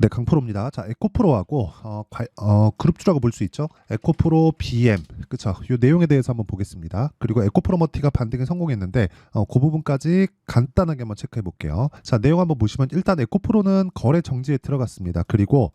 네, 강프로입니다. 자, 에코프로하고 그룹주라고 볼 수 있죠. 에코프로 BM, 그쵸? 이 내용에 대해서 한번 보겠습니다. 그리고 에코프로머티가 반등에 성공했는데 그 부분까지 간단하게 한번 체크해 볼게요. 자, 내용 한번 보시면 일단 에코프로는 거래 정지에 들어갔습니다. 그리고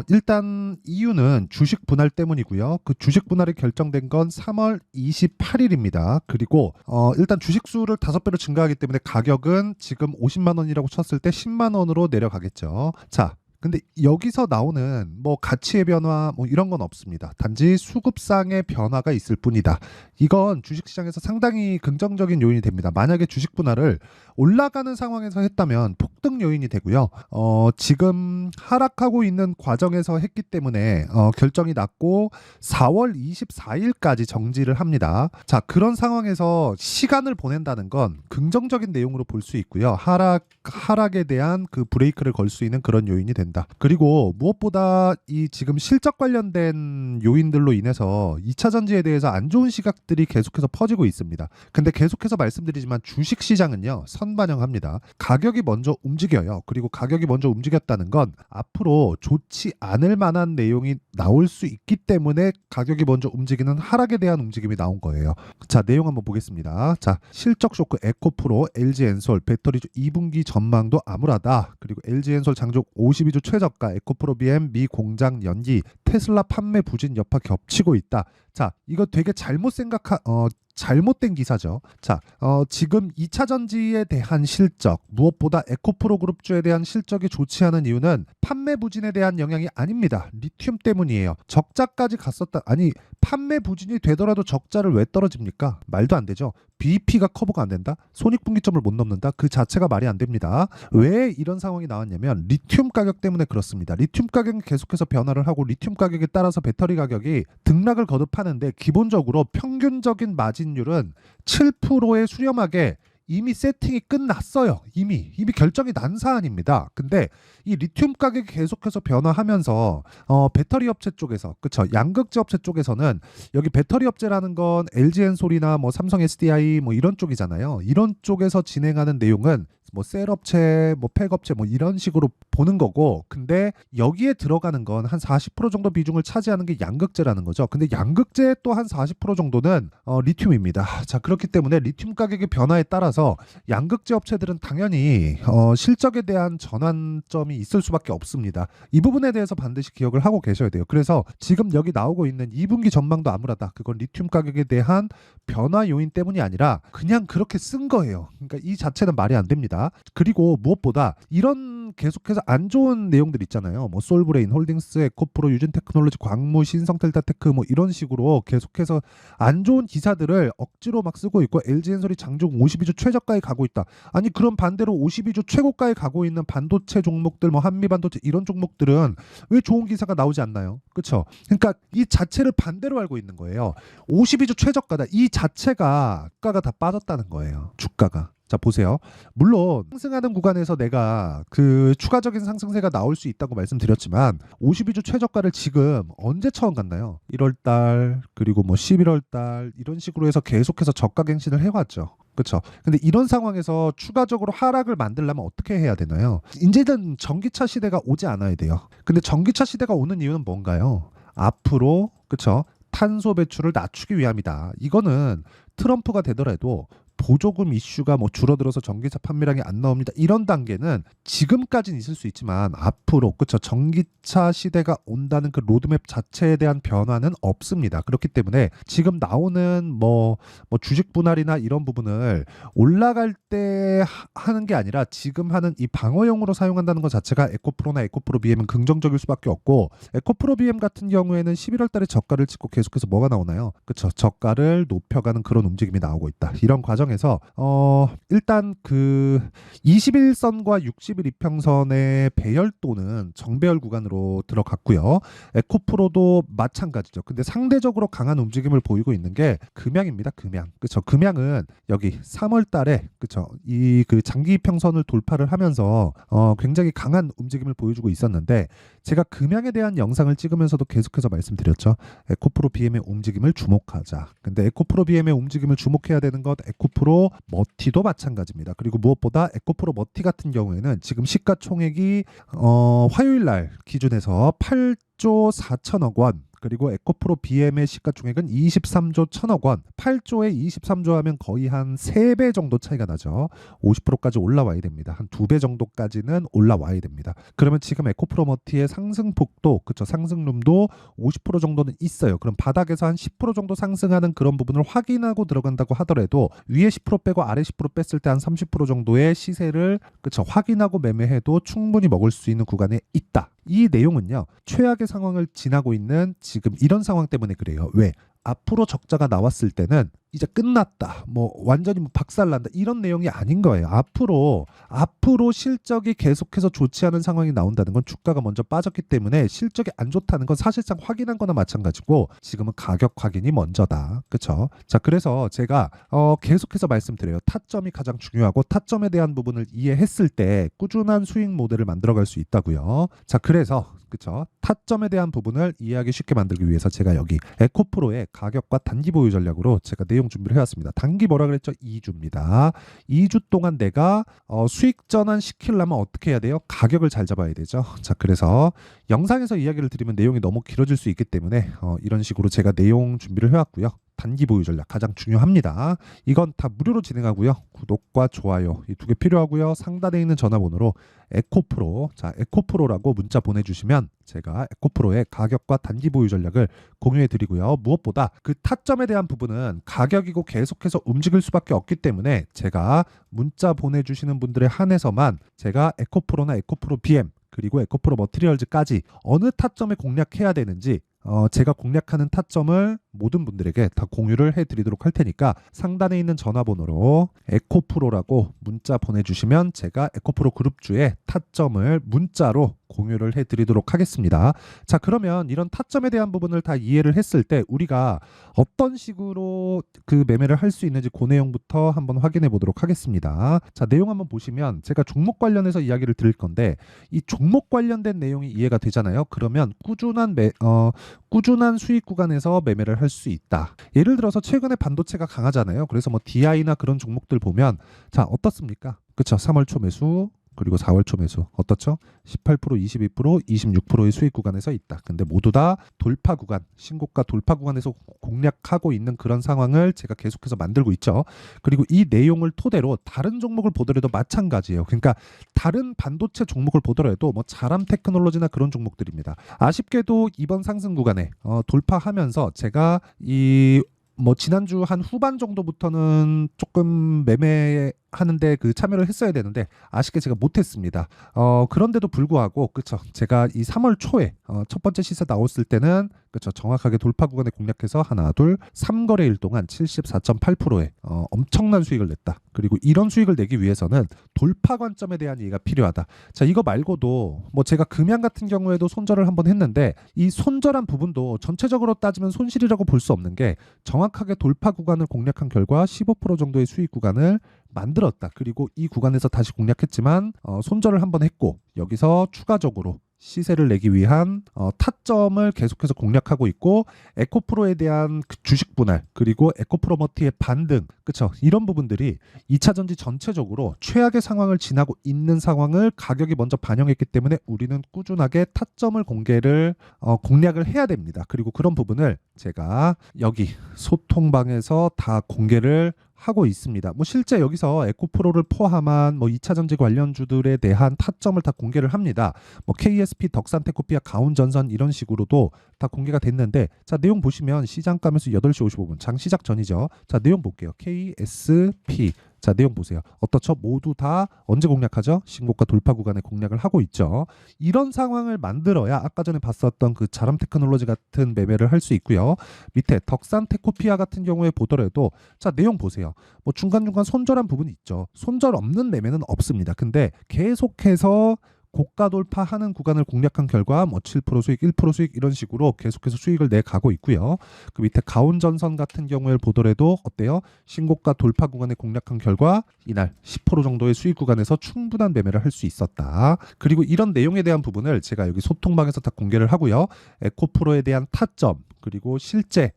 일단 이유는 주식 분할 때문이고요. 그 주식 분할이 결정된 건 3월 28일입니다. 그리고 일단 주식 수를 5배로 증가하기 때문에 가격은 지금 50만 원이라고 쳤을 때 10만 원으로 내려가겠죠. 자, 근데 여기서 나오는 뭐 가치의 변화 뭐 이런 건 없습니다. 단지 수급상의 변화가 있을 뿐이다. 이건 주식시장에서 상당히 긍정적인 요인이 됩니다. 만약에 주식 분할을 올라가는 상황에서 했다면 폭등 요인이 되고요. 지금 하락하고 있는 과정에서 했기 때문에 결정이 났고 4월 24일까지 정지를 합니다. 자, 그런 상황에서 시간을 보낸다는 건 긍정적인 내용으로 볼 수 있고요. 하락에 대한 그 브레이크를 걸 수 있는 그런 요인이 된다. 그리고 무엇보다 이 지금 실적 관련된 요인들로 인해서 2차 전지에 대해서 안 좋은 시각들이 계속해서 퍼지고 있습니다. 근데 계속해서 말씀드리지만 주식 시장은요, 선반영합니다. 가격이 먼저 움직여요. 그리고 가격이 먼저 움직였다는 건 앞으로 좋지 않을 만한 내용이 나올 수 있기 때문에 가격이 먼저 움직이는 하락에 대한 움직임이 나온 거예요. 자, 내용 한번 보겠습니다. 자, 실적 쇼크 에코프로, LG엔솔, 배터리주 2분기 전망도 암울하다. 그리고 LG엔솔 장중 52조 최저가, 에코프로 BM 미 공장 연기, 테슬라 판매 부진 여파 겹치고 있다. 자, 이거 되게 잘못된 기사죠. 자, 지금 2차 전지에 대한 실적, 무엇보다 에코프로 그룹주에 대한 실적이 좋지 않은 이유는 판매 부진에 대한 영향이 아닙니다. 리튬 때문이에요. 적자까지 갔었다. 아니, 판매 부진이 되더라도 적자를 왜 떨어집니까? 말도 안 되죠. BEP가 커버가 안 된다? 손익분기점을 못 넘는다? 그 자체가 말이 안 됩니다. 왜 이런 상황이 나왔냐면 리튬 가격 때문에 그렇습니다. 리튬 가격이 계속해서 변화를 하고 리튬 가격에 따라서 배터리 가격이 등락을 거듭하는데 기본적으로 평균적인 마진율은 7%에 수렴하게 이미 세팅이 끝났어요. 이미 결정이 난 사안입니다. 근데 이 리튬 가격이 계속해서 변화하면서 배터리 업체 쪽에서, 그쵸, 양극재 업체 쪽에서는 여기 배터리 업체라는 건 LG엔솔이나 뭐 삼성 SDI 뭐 이런 쪽이잖아요. 이런 쪽에서 진행하는 내용은 뭐 셀 업체, 뭐 팩 업체 뭐 이런 식으로 보는 거고, 근데 여기에 들어가는 건 한 40% 정도 비중을 차지하는 게 양극재라는 거죠. 근데 양극재 또 한 40% 정도는 리튬입니다. 자, 그렇기 때문에 리튬 가격의 변화에 따라서 양극재 업체들은 당연히 실적에 대한 전환점이 있을 수밖에 없습니다. 이 부분에 대해서 반드시 기억을 하고 계셔야 돼요. 그래서 지금 여기 나오고 있는 2분기 전망도 암울하다. 그건 리튬 가격에 대한 변화 요인 때문이 아니라 그냥 그렇게 쓴 거예요. 그러니까 이 자체는 말이 안 됩니다. 그리고 무엇보다 이런 계속해서 안 좋은 내용들 있잖아요. 뭐 솔브레인, 홀딩스, 에코프로, 유진테크놀로지, 광무, 신성텔타테크 뭐 이런 식으로 계속해서 안 좋은 기사들을 억지로 막 쓰고 있고, LG엔솔이 장중 52조 최저가에 가고 있다. 아니, 그럼 반대로 52조 최고가에 가고 있는 반도체 종목들, 뭐 한미반도체 이런 종목들은 왜 좋은 기사가 나오지 않나요? 그렇죠? 그러니까 이 자체를 반대로 알고 있는 거예요. 52조 최저가다. 이 자체가 주가가 다 빠졌다는 거예요. 주가가. 자, 보세요. 물론 상승하는 구간에서 내가 그 추가적인 상승세가 나올 수 있다고 말씀드렸지만 52주 최저가를 지금 언제 처음 갔나요? 1월달, 그리고 뭐 11월달 이런 식으로 해서 계속해서 저가 갱신을 해왔죠. 그렇죠. 근데 이런 상황에서 추가적으로 하락을 만들려면 어떻게 해야 되나요? 이제는 전기차 시대가 오지 않아야 돼요. 근데 전기차 시대가 오는 이유는 뭔가요? 앞으로, 그렇죠, 탄소 배출을 낮추기 위함이다. 이거는 트럼프가 되더라도 보조금 이슈가 뭐 줄어들어서 전기차 판매량이 안 나옵니다. 이런 단계는 지금까지는 있을 수 있지만 앞으로, 그렇죠, 전기차 시대가 온다는 그 로드맵 자체에 대한 변화는 없습니다. 그렇기 때문에 지금 나오는 뭐 주식 분할이나 이런 부분을 올라갈 때 하는 게 아니라 지금 하는 이 방어용으로 사용한다는 것 자체가 에코프로나 에코프로 BM은 긍정적일 수밖에 없고, 에코프로 BM 같은 경우에는 11월 달에 저가를 찍고 계속해서 뭐가 나오나요? 그렇죠. 저가를 높여가는 그런 움직임이 나오고 있다. 이런 과정에서 일단 그 21선과 60일 이평선의 배열도는 정배열 구간으로 들어갔고요. 에코프로도 마찬가지죠. 근데 상대적으로 강한 움직임을 보이고 있는 게 금양입니다. 금양. 그렇죠. 금양은 여기 3월 달에, 그렇죠, 이 그 장기 이평선을 돌파를 하면서 굉장히 강한 움직임을 보여주고 있었는데, 제가 금양에 대한 영상을 찍으면서도 계속해서 말씀드렸죠. 에코프로 BM의 움직임을 주목하자. 근데 에코프로 BM의 움직임을 주목해야 되는 것, 에코프로 에코프로 머티도 마찬가지입니다. 그리고 무엇보다 에코프로 머티 같은 경우에는 지금 시가총액이 화요일 날 기준에서 8조 4천억 원, 그리고 에코프로 BM의 시가총액은 23조 1천억 원, 8조에 23조 하면 거의 한 3배 정도 차이가 나죠. 50%까지 올라와야 됩니다. 한 2배 정도까지는 올라와야 됩니다. 그러면 지금 에코프로 머티의 상승폭도, 그쵸, 상승룸도 50% 정도는 있어요. 그럼 바닥에서 한 10% 정도 상승하는 그런 부분을 확인하고 들어간다고 하더라도 위에 10% 빼고 아래 10% 뺐을 때 한 30% 정도의 시세를, 그쵸, 확인하고 매매해도 충분히 먹을 수 있는 구간에 있다. 이 내용은요, 최악의 상황을 지나고 있는 지금 이런 상황 때문에 그래요. 왜? 앞으로 적자가 나왔을 때는 이제 끝났다, 뭐 완전히 뭐 박살난다, 이런 내용이 아닌 거예요. 앞으로 실적이 계속해서 좋지 않은 상황이 나온다는 건 주가가 먼저 빠졌기 때문에 실적이 안 좋다는 건 사실상 확인한 거나 마찬가지고 지금은 가격 확인이 먼저다. 그렇죠? 자, 그래서 제가 계속해서 말씀드려요. 타점이 가장 중요하고 타점에 대한 부분을 이해했을 때 꾸준한 수익 모델을 만들어갈 수 있다고요. 자, 그래서 그쵸, 타점에 대한 부분을 이해하기 쉽게 만들기 위해서 제가 여기 에코프로의 가격과 단기 보유 전략으로 제가 내용 준비를 해왔습니다. 단기 뭐라 그랬죠? 2주입니다. 2주 동안 내가 수익 전환 시키려면 어떻게 해야 돼요? 가격을 잘 잡아야 되죠. 자, 그래서 영상에서 이야기를 드리면 내용이 너무 길어질 수 있기 때문에 이런 식으로 제가 내용 준비를 해왔고요. 단기 보유 전략 가장 중요합니다. 이건 다 무료로 진행하고요. 구독과 좋아요 이 2개 필요하고요. 상단에 있는 전화번호로 에코프로, 자, 에코프로라고 문자 보내주시면 제가 에코프로의 가격과 단기 보유 전략을 공유해 드리고요. 무엇보다 그 타점에 대한 부분은 가격이고 계속해서 움직일 수밖에 없기 때문에 제가 문자 보내주시는 분들에 한해서만 제가 에코프로나 에코프로 BM 그리고 에코프로 머티리얼즈까지 어느 타점에 공략해야 되는지 제가 공략하는 타점을 모든 분들에게 다 공유를 해드리도록 할 테니까 상단에 있는 전화번호로 에코프로라고 문자 보내주시면 제가 에코프로 그룹주의 타점을 문자로 공유를 해드리도록 하겠습니다. 자, 그러면 이런 타점에 대한 부분을 다 이해를 했을 때 우리가 어떤 식으로 그 매매를 할 수 있는지 그 내용부터 한번 확인해 보도록 하겠습니다. 자, 내용 한번 보시면 제가 종목 관련해서 이야기를 드릴 건데 이 종목 관련된 내용이 이해가 되잖아요. 그러면 꾸준한 수익 구간에서 매매를 할 수 있다. 예를 들어서 최근에 반도체가 강하잖아요. 그래서 뭐 DI나 그런 종목들 보면 자, 어떻습니까? 그쵸? 3월 초 매수 그리고 4월 초 매수 어떻죠? 18%, 22%, 26%의 수익 구간에서 있다. 근데 모두 다 돌파 구간, 신고가 돌파 구간에서 공략하고 있는 그런 상황을 제가 계속해서 만들고 있죠. 그리고 이 내용을 토대로 다른 종목을 보더라도 마찬가지예요. 그러니까 다른 반도체 종목을 보더라도 뭐 자람 테크놀로지나 그런 종목들입니다. 아쉽게도 이번 상승 구간에 돌파하면서 제가 뭐 지난주 한 후반 정도부터는 조금 매매하는데 그 참여를 했어야 되는데 아쉽게 제가 못했습니다. 그런데도 불구하고 그쵸, 제가 이 3월 초에 첫 번째 시세 나왔을 때는 그쵸, 정확하게 돌파 구간에 공략해서 하나 둘 3거래일 동안 74.8%의 엄청난 수익을 냈다. 그리고 이런 수익을 내기 위해서는 돌파 관점에 대한 이해가 필요하다. 자, 이거 말고도 뭐 제가 금양 같은 경우에도 손절을 한번 했는데 이 손절한 부분도 전체적으로 따지면 손실이라고 볼 수 없는 게 정확하게 돌파 구간을 공략한 결과 15% 정도의 수익 구간을 만들었다. 그리고 이 구간에서 다시 공략했지만 손절을 한번 했고 여기서 추가적으로 시세를 내기 위한 타점을 계속해서 공략하고 있고 에코프로에 대한 그 주식 분할 그리고 에코프로 머티의 반등, 그쵸, 이런 부분들이 2차전지 전체적으로 최악의 상황을 지나고 있는 상황을 가격이 먼저 반영했기 때문에 우리는 꾸준하게 타점을 공략을 해야 됩니다. 그리고 그런 부분을 제가 여기 소통방에서 다 공개를 하고 있습니다. 뭐 실제 여기서 에코프로를 포함한 뭐 2차전지 관련주들에 대한 타점을 다 공개를 합니다. 뭐 KSP, 덕산테크피아, 가온전선 이런 식으로도 다 공개가 됐는데 자, 내용 보시면 시장가 매수 8시 55분 장 시작 전이죠. 자, 내용 볼게요. KSP 자, 내용 보세요. 어떻죠? 모두 다 언제 공략하죠? 신고가 돌파 구간에 공략을 하고 있죠. 이런 상황을 만들어야 아까 전에 봤었던 그 자람 테크놀로지 같은 매매를 할 수 있고요. 밑에 덕산 테코피아 같은 경우에 보더라도 자, 내용 보세요. 뭐 중간중간 손절한 부분이 있죠. 손절 없는 매매는 없습니다. 근데 계속해서 고가 돌파하는 구간을 공략한 결과 뭐 7% 수익, 1% 수익 이런 식으로 계속해서 수익을 내가고 있고요. 그 밑에 가온전선 같은 경우를 보더라도 어때요? 신고가 돌파 구간에 공략한 결과 이날 10% 정도의 수익 구간에서 충분한 매매를 할 수 있었다. 그리고 이런 내용에 대한 부분을 제가 여기 소통방에서 다 공개를 하고요. 에코프로에 대한 타점 그리고 실제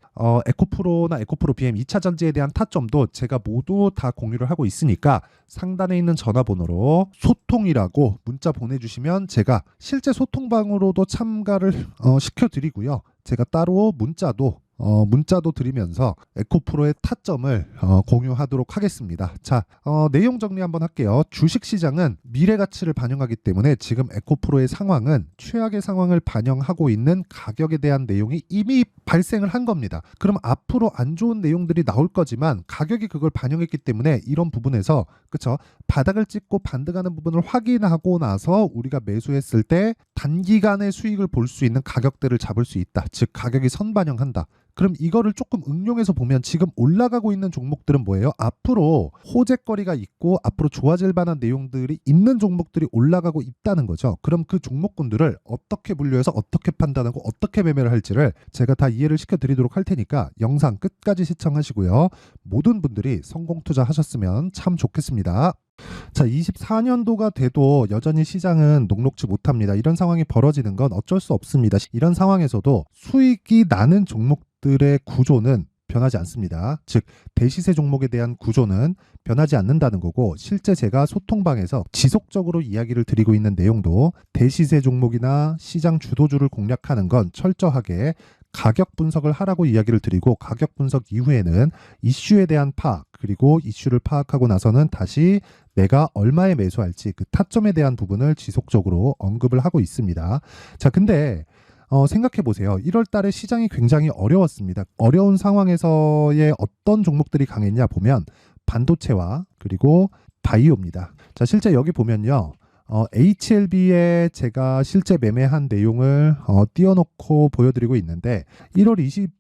에코프로나 에코프로 BM 2차 전지에 대한 타점도 제가 모두 다 공유를 하고 있으니까 상단에 있는 전화번호로 소통이라고 문자 보내주시면 제가 실제 소통방으로도 참가를 시켜드리고요. 제가 따로 문자도 드리면서 에코프로의 타점을 공유하도록 하겠습니다. 자, 내용 정리 한번 할게요. 주식시장은 미래 가치를 반영하기 때문에 지금 에코프로의 상황은 최악의 상황을 반영하고 있는 가격에 대한 내용이 이미 발생을 한 겁니다. 그럼 앞으로 안 좋은 내용들이 나올 거지만 가격이 그걸 반영했기 때문에 이런 부분에서 그쵸? 바닥을 찍고 반등하는 부분을 확인하고 나서 우리가 매수했을 때 단기간의 수익을 볼 수 있는 가격대를 잡을 수 있다. 즉 가격이 선반영한다. 그럼 이거를 조금 응용해서 보면 지금 올라가고 있는 종목들은 뭐예요? 앞으로 호재거리가 있고 앞으로 좋아질 만한 내용들이 있는 종목들이 올라가고 있다는 거죠. 그럼 그 종목군들을 어떻게 분류해서 어떻게 판단하고 어떻게 매매를 할지를 제가 다 이해를 시켜드리도록 할 테니까 영상 끝까지 시청하시고요. 모든 분들이 성공 투자하셨으면 참 좋겠습니다. 자, 24년도가 돼도 여전히 시장은 녹록지 못합니다. 이런 상황이 벌어지는 건 어쩔 수 없습니다. 이런 상황에서도 수익이 나는 종목들의 구조는 변하지 않습니다. 즉 대시세 종목에 대한 구조는 변하지 않는다는 거고, 실제 제가 소통방에서 지속적으로 이야기를 드리고 있는 내용도 대시세 종목이나 시장 주도주를 공략하는 건 철저하게 가격 분석을 하라고 이야기를 드리고, 가격 분석 이후에는 이슈에 대한 파악, 그리고 이슈를 파악하고 나서는 다시 내가 얼마에 매수할지 그 타점에 대한 부분을 지속적으로 언급을 하고 있습니다. 자, 근데 생각해 보세요. 1월 달에 시장이 굉장히 어려웠습니다. 어려운 상황에서의 어떤 종목들이 강했냐 보면 반도체와 그리고 바이오입니다. 자, 실제 여기 보면요. HLB에 제가 실제 매매한 내용을 띄워놓고 보여드리고 있는데 1월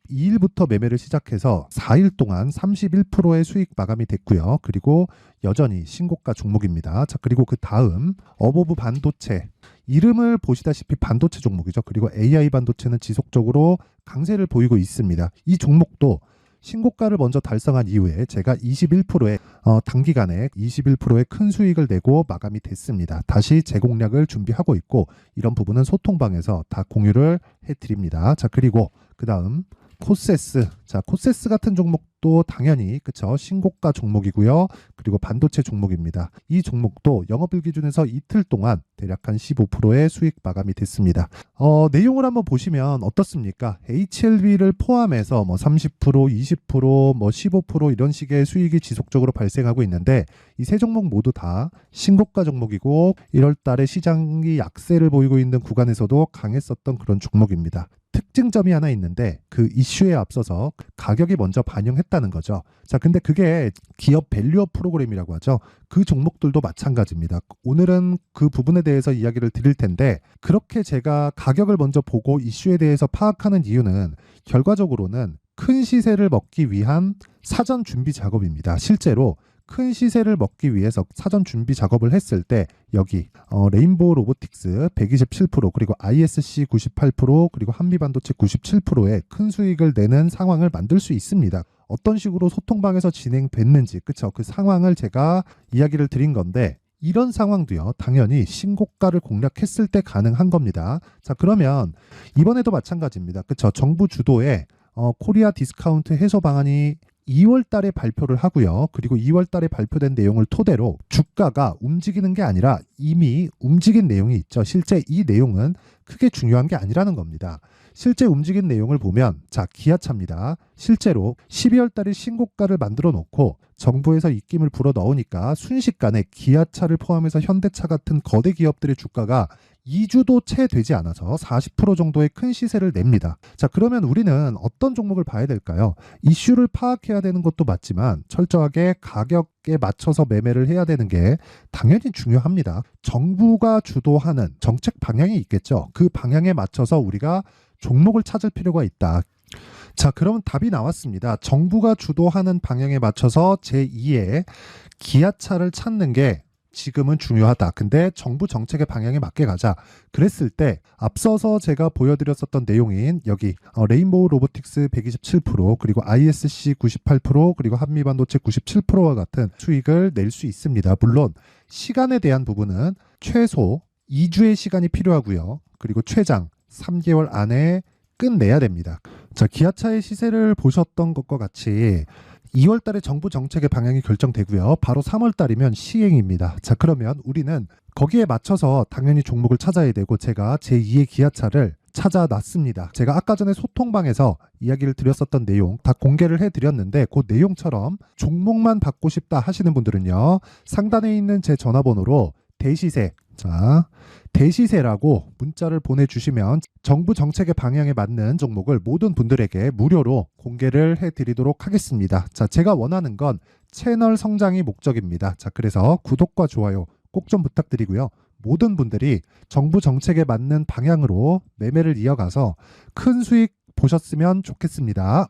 22일부터 매매를 시작해서 4일 동안 31%의 수익 마감이 됐고요. 그리고 여전히 신고가 종목입니다. 자, 그리고 그 다음 어보브 반도체, 이름을 보시다시피 반도체 종목이죠. 그리고 AI 반도체는 지속적으로 강세를 보이고 있습니다. 이 종목도 신고가를 먼저 달성한 이후에 제가 21%의 단기간에 21%의 큰 수익을 내고 마감이 됐습니다. 다시 재공략을 준비하고 있고, 이런 부분은 소통방에서 다 공유를 해드립니다. 자, 그리고 그 다음 코세스. 자, 코세스 같은 종목도 당연히 그쵸, 신고가 종목이고요. 그리고 반도체 종목입니다. 이 종목도 영업일 기준에서 이틀 동안 대략 한 15%의 수익 마감이 됐습니다. 내용을 한번 보시면 어떻습니까? HLB를 포함해서 뭐 30%, 20%, 뭐 15% 이런 식의 수익이 지속적으로 발생하고 있는데, 이 세 종목 모두 다 신고가 종목이고 1월 달에 시장이 약세를 보이고 있는 구간에서도 강했었던 그런 종목입니다. 특징점이 하나 있는데 그 이슈에 앞서서 가격이 먼저 반영했다는 거죠. 자, 근데 그게 기업 밸류업 프로그램이라고 하죠. 그 종목들도 마찬가지입니다. 오늘은 그 부분에 대해서 이야기를 드릴 텐데, 그렇게 제가 가격을 먼저 보고 이슈에 대해서 파악하는 이유는 결과적으로는 큰 시세를 먹기 위한 사전 준비 작업입니다. 실제로 큰 시세를 먹기 위해서 사전 준비 작업을 했을 때 여기 레인보우 로보틱스 127%, 그리고 ISC 98%, 그리고 한미반도체 97%의 큰 수익을 내는 상황을 만들 수 있습니다. 어떤 식으로 소통방에서 진행됐는지, 그쵸? 그 상황을 제가 이야기를 드린 건데, 이런 상황도요, 당연히 신고가를 공략했을 때 가능한 겁니다. 자, 그러면 이번에도 마찬가지입니다. 그쵸? 정부 주도의 코리아 디스카운트 해소 방안이 2월 달에 발표를 하고요. 그리고 2월 달에 발표된 내용을 토대로 주가가 움직이는 게 아니라 이미 움직인 내용이 있죠. 실제 이 내용은 크게 중요한 게 아니라는 겁니다. 실제 움직인 내용을 보면, 자, 기아차입니다. 실제로 12월 달에 신고가를 만들어 놓고 정부에서 입김을 불어 넣으니까 순식간에 기아차를 포함해서 현대차 같은 거대 기업들의 주가가 2주도 채 되지 않아서 40% 정도의 큰 시세를 냅니다. 자, 그러면 우리는 어떤 종목을 봐야 될까요? 이슈를 파악해야 되는 것도 맞지만 철저하게 가격에 맞춰서 매매를 해야 되는 게 당연히 중요합니다. 정부가 주도하는 정책 방향이 있겠죠. 그 방향에 맞춰서 우리가 종목을 찾을 필요가 있다. 자, 그러면 답이 나왔습니다. 정부가 주도하는 방향에 맞춰서 제2의 기아차를 찾는 게 지금은 중요하다. 근데 정부 정책의 방향에 맞게 가자. 그랬을 때 앞서서 제가 보여드렸었던 내용인 여기 레인보우 로보틱스 127%, 그리고 ISC 98%, 그리고 한미반도체 97%와 같은 수익을 낼 수 있습니다. 물론 시간에 대한 부분은 최소 2주의 시간이 필요하고요. 그리고 최장 3개월 안에 끝내야 됩니다. 자, 기아차의 시세를 보셨던 것과 같이 2월 달에 정부 정책의 방향이 결정되고요. 바로 3월 달이면 시행입니다. 자, 그러면 우리는 거기에 맞춰서 당연히 종목을 찾아야 되고 제가 제2의 기아차를 찾아놨습니다. 제가 아까 전에 소통방에서 이야기를 드렸었던 내용 다 공개를 해드렸는데 그 내용처럼 종목만 받고 싶다 하시는 분들은요. 상단에 있는 제 전화번호로 대시세, 자, 대시세라고 문자를 보내주시면 정부 정책의 방향에 맞는 종목을 모든 분들에게 무료로 공개를 해드리도록 하겠습니다. 자, 제가 원하는 건 채널 성장이 목적입니다. 자, 그래서 구독과 좋아요 꼭 좀 부탁드리고요. 모든 분들이 정부 정책에 맞는 방향으로 매매를 이어가서 큰 수익 보셨으면 좋겠습니다.